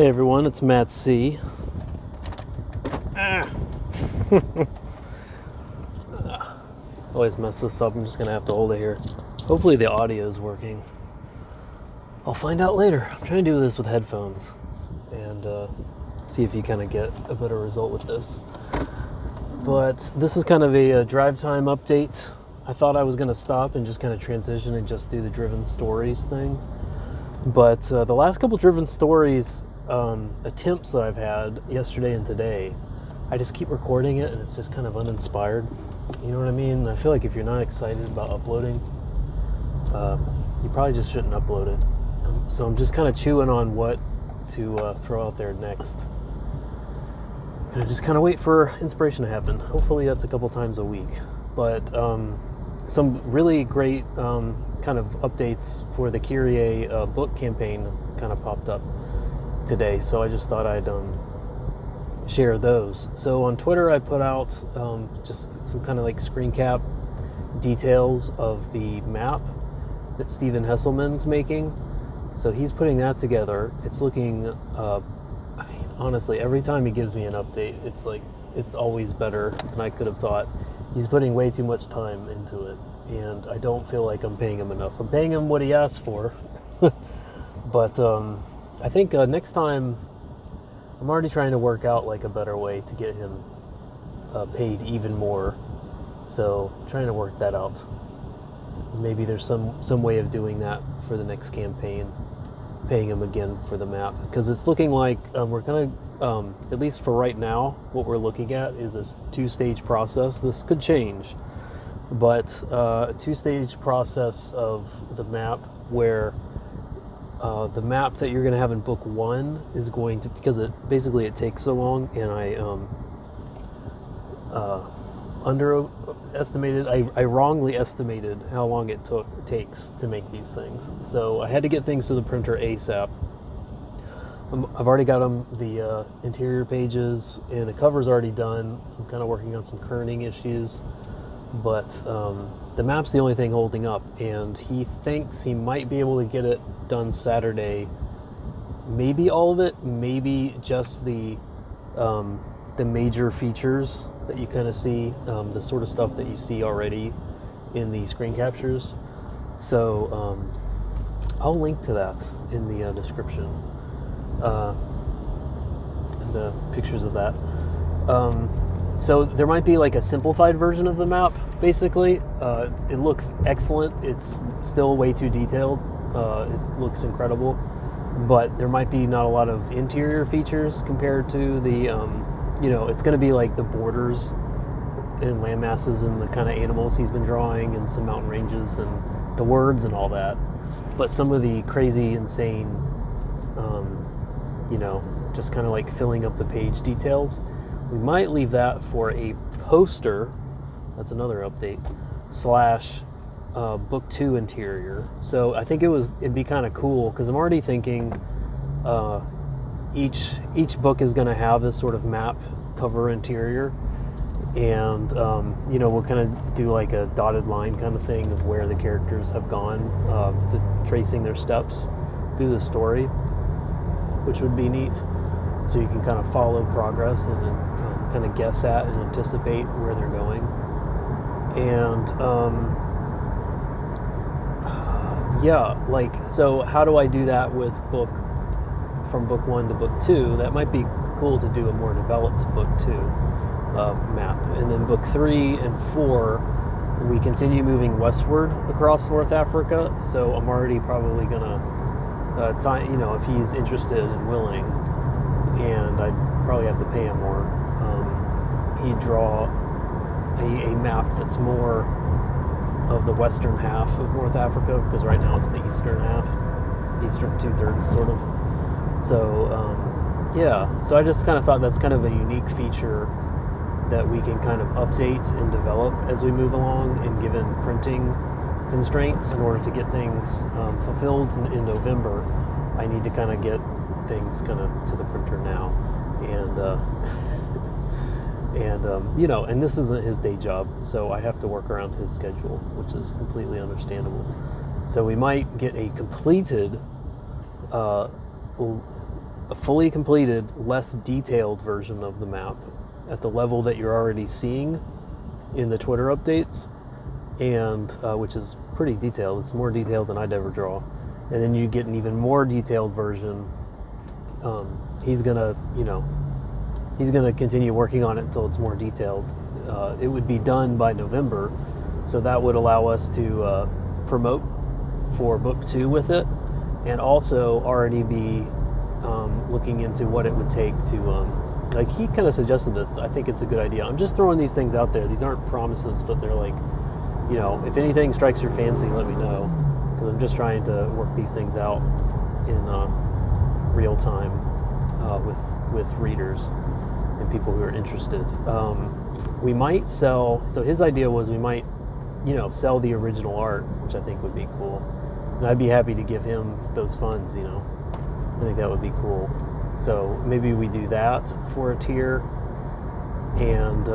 Hey everyone, it's Matt C. Always mess this up. I'm just gonna have to hold it here. Hopefully the audio is working. I'll find out later. I'm trying to do this with headphones and see if you kind of get a better result with this. But this is kind of a Drivetime update. I thought I was gonna stop and just kind of transition and just do the driven stories thing. But the last couple driven stories attempts that I've had yesterday and today, I just keep recording it and it's just kind of uninspired. You know what I mean? I feel like if you're not excited about uploading, you probably just shouldn't upload it. So I'm just kind of chewing on what to throw out there next. And I just kind of wait for inspiration to happen. Hopefully that's a couple times a week. But some really great kind of updates for the KYRIE book campaign kind of popped up today, so I just thought I'd share those. So on Twitter I put out just some kind of like screen cap details of the map that Steven Hesselman's making. So he's putting that together. It's looking I mean, honestly, every time he gives me an update, it's like it's always better than I could have thought. He's putting way too much time into it, and I don't feel like I'm paying him enough. I'm paying him what he asked for, but I think next time I'm already trying to work out like a better way to get him paid even more. So I'm trying to work that out. Maybe there's some way of doing that for the next campaign, paying him again for the map, because it's looking like we're gonna at least for right now, what we're looking at is a two-stage process. This could change, but a two-stage process of the map where the map that you're going to have in book one is going to, because it takes so long, and I underestimated, I wrongly estimated how long it takes to make these things. So I had to get things to the printer ASAP. I've already got them the interior pages, and the cover's already done. I'm kind of working on some kerning issues, but the map's the only thing holding up, and he thinks he might be able to get it done Saturday. Maybe all of it, maybe just the major features that you kind of see, the sort of stuff that you see already in the screen captures. So I'll link to that in the description. And the pictures of that. So there might be like a simplified version of the map, basically. It looks excellent. It's still way too detailed. It looks incredible, but there might be not a lot of interior features compared to the, it's going to be like the borders and land masses and the kind of animals he's been drawing and some mountain ranges and the words and all that. But some of the crazy, insane, just kind of like filling up the page details, we might leave that for a poster. That's another update / book 2 interior. So I think it'd be kind of cool, because I'm already thinking each book is going to have this sort of map cover interior, and we'll kind of do like a dotted line kind of thing of where the characters have gone, tracing their steps through the story, which would be neat. So you can kind of follow progress and then kind of guess at and anticipate where they're going. And so how do I do that with from book 1 to book 2? That might be cool to do a more developed book 2 map. And then book 3 and 4, we continue moving westward across North Africa. So I'm already probably gonna if he's interested and willing, and I'd probably have to pay him more, he'd draw a map that's more of the western half of North Africa, because right now it's the eastern half, eastern 2/3 sort of. So so I just kind of thought that's kind of a unique feature that we can kind of update and develop as we move along, and given printing constraints, in order to get things fulfilled in November, I need to kind of get things kind of to the printer now, and and this isn't his day job, so I have to work around his schedule, which is completely understandable. So we might get a completed a fully completed, less detailed version of the map at the level that you're already seeing in the Twitter updates, and which is pretty detailed. It's more detailed than I'd ever draw. And then you get an even more detailed version. He's gonna continue working on it until it's more detailed. It would be done by November, so that would allow us to promote for book 2 with it, and also already be looking into what it would take to, like, he kind of suggested this. I think it's a good idea. I'm just throwing these things out there. These aren't promises, but they're like, if anything strikes your fancy, let me know, because I'm just trying to work these things out in real time with readers and people who are interested. We might sell, so his idea was we might, sell the original art, which I think would be cool. And I'd be happy to give him those funds, I think that would be cool. So maybe we do that for a tier, and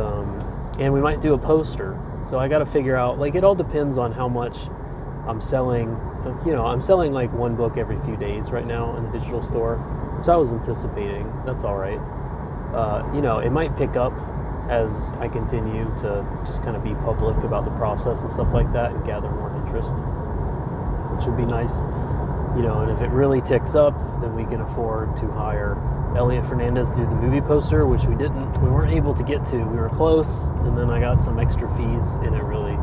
we might do a poster. So I got to figure out, like, it all depends on how much I'm selling. I'm selling like one book every few days right now in the digital store, which I was anticipating. That's all right. It might pick up as I continue to just kind of be public about the process and stuff like that and gather more interest, which would be nice. And if it really ticks up, then we can afford to hire Elliot Fernandez to do the movie poster, which we weren't able to get to. We were close, and then I got some extra fees, and it really,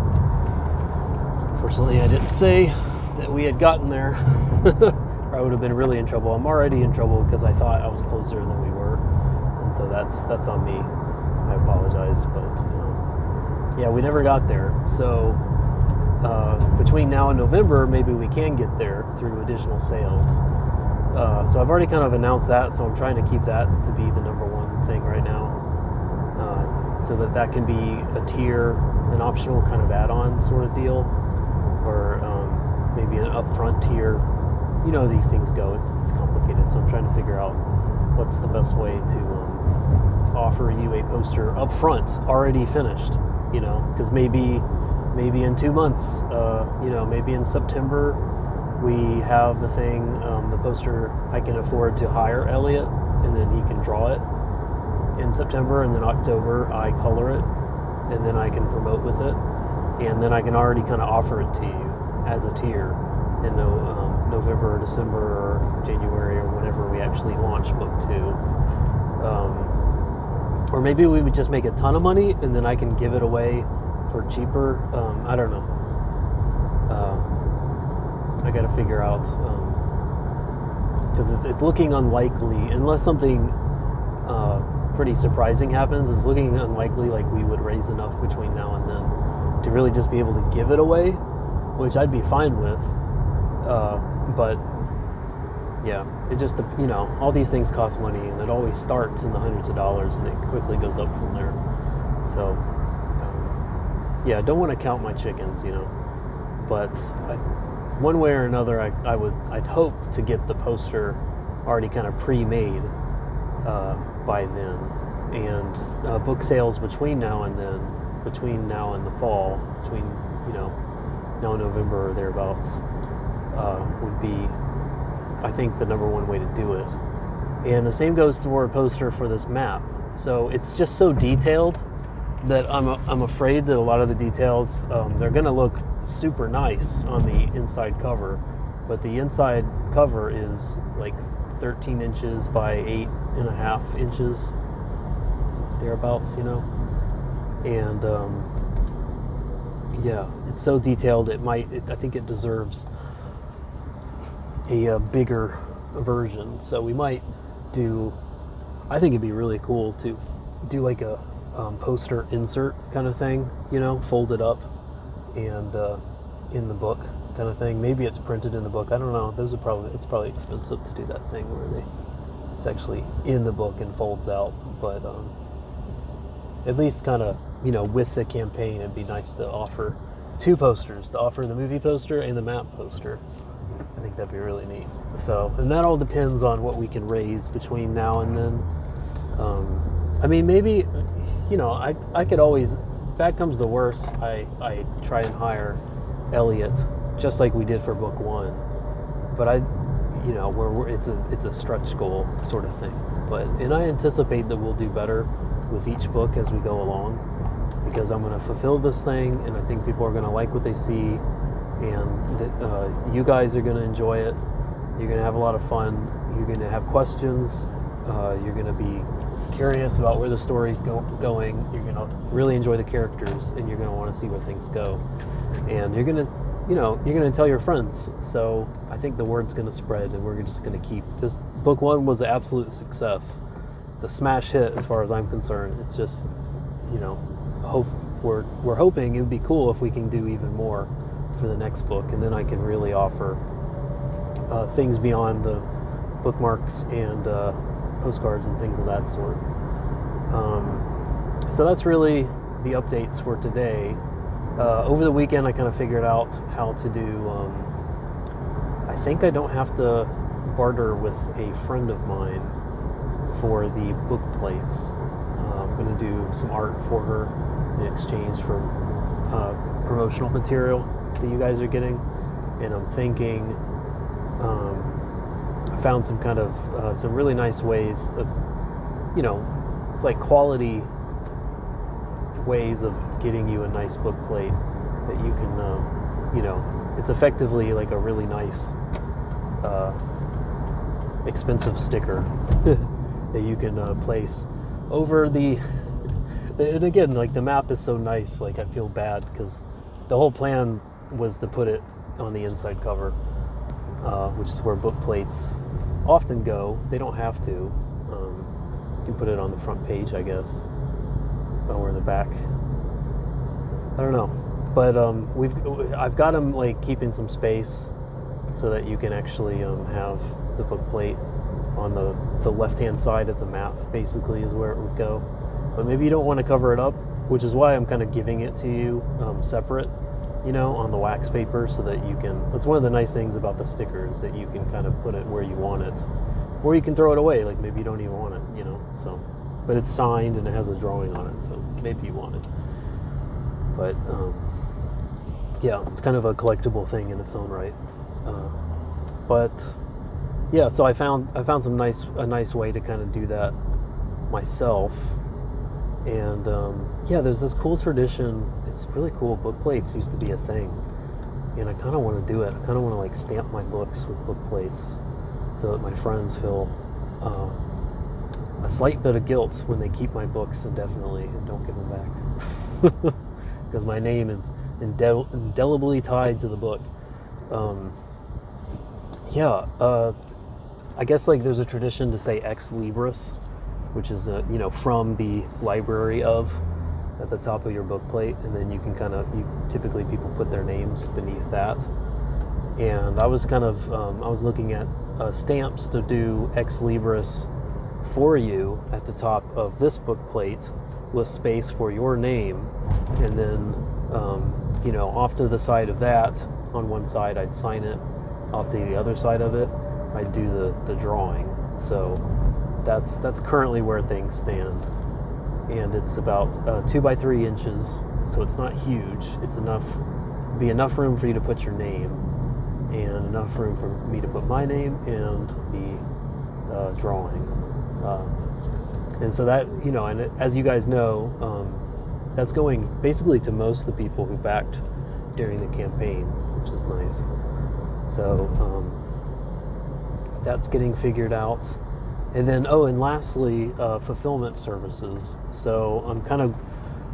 fortunately, I didn't say that we had gotten there, or I would have been really in trouble. I'm already in trouble because I thought I was closer than we were, and so that's on me. I apologize, but yeah, we never got there. So between now and November, maybe we can get there through additional sales. So I've already kind of announced that, so I'm trying to keep that to be the number one thing right now, so that can be a tier, an optional kind of add-on sort of deal, or maybe an upfront tier. These things go. It's complicated, so I'm trying to figure out what's the best way to offer you a poster up front, already finished. Because maybe in 2 months, maybe in September, we have the thing, the poster. I can afford to hire Elliot, and then he can draw it in September, and then October I color it, and then I can promote with it, and then I can already kind of offer it to you as a tier in November or December or January or whenever we actually launch book 2. Or maybe we would just make a ton of money, and then I can give it away for cheaper. I don't know. I got to figure out, because it's looking unlikely, unless something pretty surprising happens. It's looking unlikely like we would raise enough between now and then to really just be able to give it away, which I'd be fine with. But yeah, it just, all these things cost money, and it always starts in the hundreds of dollars, and it quickly goes up from there. So yeah, I don't want to count my chickens, but one way or another, I'd hope to get the poster already kind of pre-made by then, and book sales between now and then, between now and the fall, between now and November or thereabouts, would be, I think, the number one way to do it. And the same goes for a poster for this map. So it's just so detailed that I'm afraid that a lot of the details, they're going to look super nice on the inside cover, but the inside cover is like 13 inches by 8.5 inches, thereabouts, and yeah, it's so detailed. I think it deserves a bigger version. So we might do, I think it'd be really cool to do like a poster insert kind of thing, fold it up and in the book kind of thing. Maybe it's printed in the book. I don't know. It's probably expensive to do that thing where it's actually in the book and folds out. But at least kind of, with the campaign, it'd be nice to offer 2 posters, to offer the movie poster and the map poster. I think that'd be really neat. So, and that all depends on what we can raise between now and then. I mean, maybe, I could always, if that comes to worst, I try and hire Elliot, just like we did for book 1. But you know, where it's a stretch goal sort of thing. And I anticipate that we'll do better with each book as we go along, because I'm going to fulfill this thing, and I think people are going to like what they see, and you guys are going to enjoy it. You're going to have a lot of fun. You're going to have questions. You're going to be curious about where the story's going. You're going to really enjoy the characters, and you're going to want to see where things go. And you're going to, you know, you're going to tell your friends. So I think the word's going to spread, and we're just going to keep this. Book 1 was an absolute success. It's a smash hit as far as I'm concerned. It's just, you know, we're hoping it would be cool if we can do even more for the next book, and then I can really offer things beyond the bookmarks and postcards and things of that sort. So that's really the updates for today. Over the weekend, I kind of figured out how to do. I think I don't have to barter with a friend of mine for the book plates. I'm going to do some art for her in exchange for promotional material that you guys are getting, and I'm thinking I found some kind of some really nice ways of, you know, it's like quality ways of getting you a nice book plate that you can, you know, it's effectively like a really nice expensive sticker that you can place over the, and again, like the map is so nice, like I feel bad because the whole plan was to put it on the inside cover, which is where book plates often go. They don't have to. You can put it on the front page, I guess, or the back. I don't know, but I've got them like keeping some space so that you can actually have the book plate on the left-hand side of the map, basically, is where it would go. But maybe you don't want to cover it up, which is why I'm kind of giving it to you separate, you know, on the wax paper, so that you can, that's one of the nice things about the stickers, that you can kind of put it where you want it, or you can throw it away, like maybe you don't even want it, you know, so, but it's signed and it has a drawing on it, so maybe you want it. But yeah, it's kind of a collectible thing in its own right. But yeah, so I found a nice way to kind of do that myself. And yeah, there's this cool tradition. It's really cool. Book plates used to be a thing, and I kind of want to do it. I kind of want to like stamp my books with book plates, so that my friends feel a slight bit of guilt when they keep my books indefinitely and don't give them back, because my name is indelibly tied to the book. Yeah, I guess like there's a tradition to say ex libris, which is you know, from the library of, at the top of your book plate, and then you can kind of, typically people put their names beneath that. And I was kind of I was looking at stamps to do ex libris for you at the top of this book plate with space for your name, and then you know, off to the side of that, on one side I'd sign it, off to the other side of it I'd do the drawing. So that's currently where things stand, and it's about 2 by 3 inches, so it's not huge. It's be enough room for you to put your name, and enough room for me to put my name and the drawing. And so that, you know, and as you guys know, that's going basically to most of the people who backed during the campaign, which is nice. So that's getting figured out. And then, and lastly, fulfillment services. So I'm kind of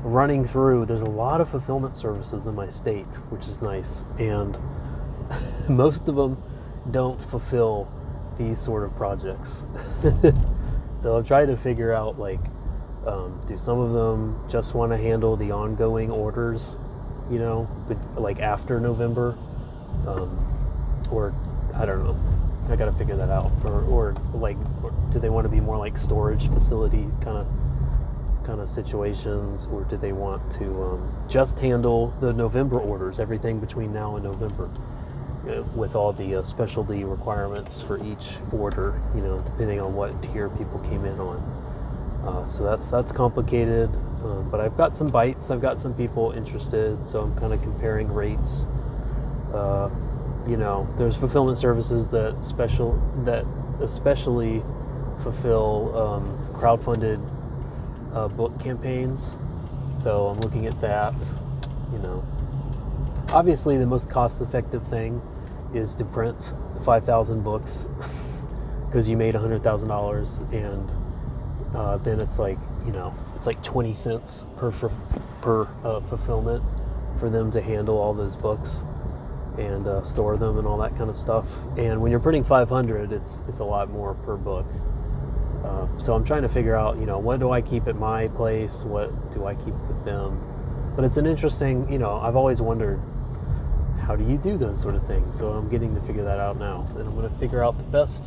running through, there's a lot of fulfillment services in my state, which is nice. And most of them don't fulfill these sort of projects. So I'm trying to figure out, like, do some of them just want to handle the ongoing orders, you know, but like after November, or I don't know. I got to figure that out. Or do they want to be more like storage facility kind of situations, or do they want to just handle the November orders, everything between now and November, with all the specialty requirements for each order, you know, depending on what tier people came in on. So that's complicated, but I've got some bites. I've got some people interested, so I'm kind of comparing rates. you know, there's fulfillment services that especially fulfill crowdfunded book campaigns. So I'm looking at that. You know, obviously the most cost-effective thing is to print 5,000 books because you made $100,000, and then it's like, you know, it's like 20 cents per fulfillment for them to handle all those books and store them and all that kind of stuff. And when you're printing 500, it's a lot more per book. So I'm trying to figure out, you know, what do I keep at my place? What do I keep with them? But it's an interesting, you know, I've always wondered, how do you do those sort of things? So I'm getting to figure that out now. And I'm going to figure out the best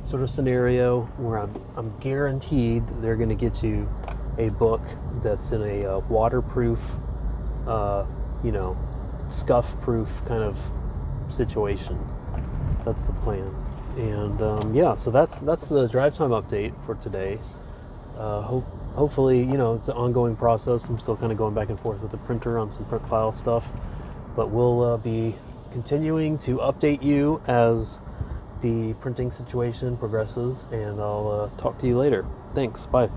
sort of scenario where I'm guaranteed they're going to get you a book that's in a waterproof, you know, scuff-proof kind of situation. That's the plan. And yeah, so that's the Drivetime update for today. Hopefully, you know, it's an ongoing process. I'm still kind of going back and forth with the printer on some print file stuff, but we'll be continuing to update you as the printing situation progresses, and I'll talk to you later. Thanks. Bye.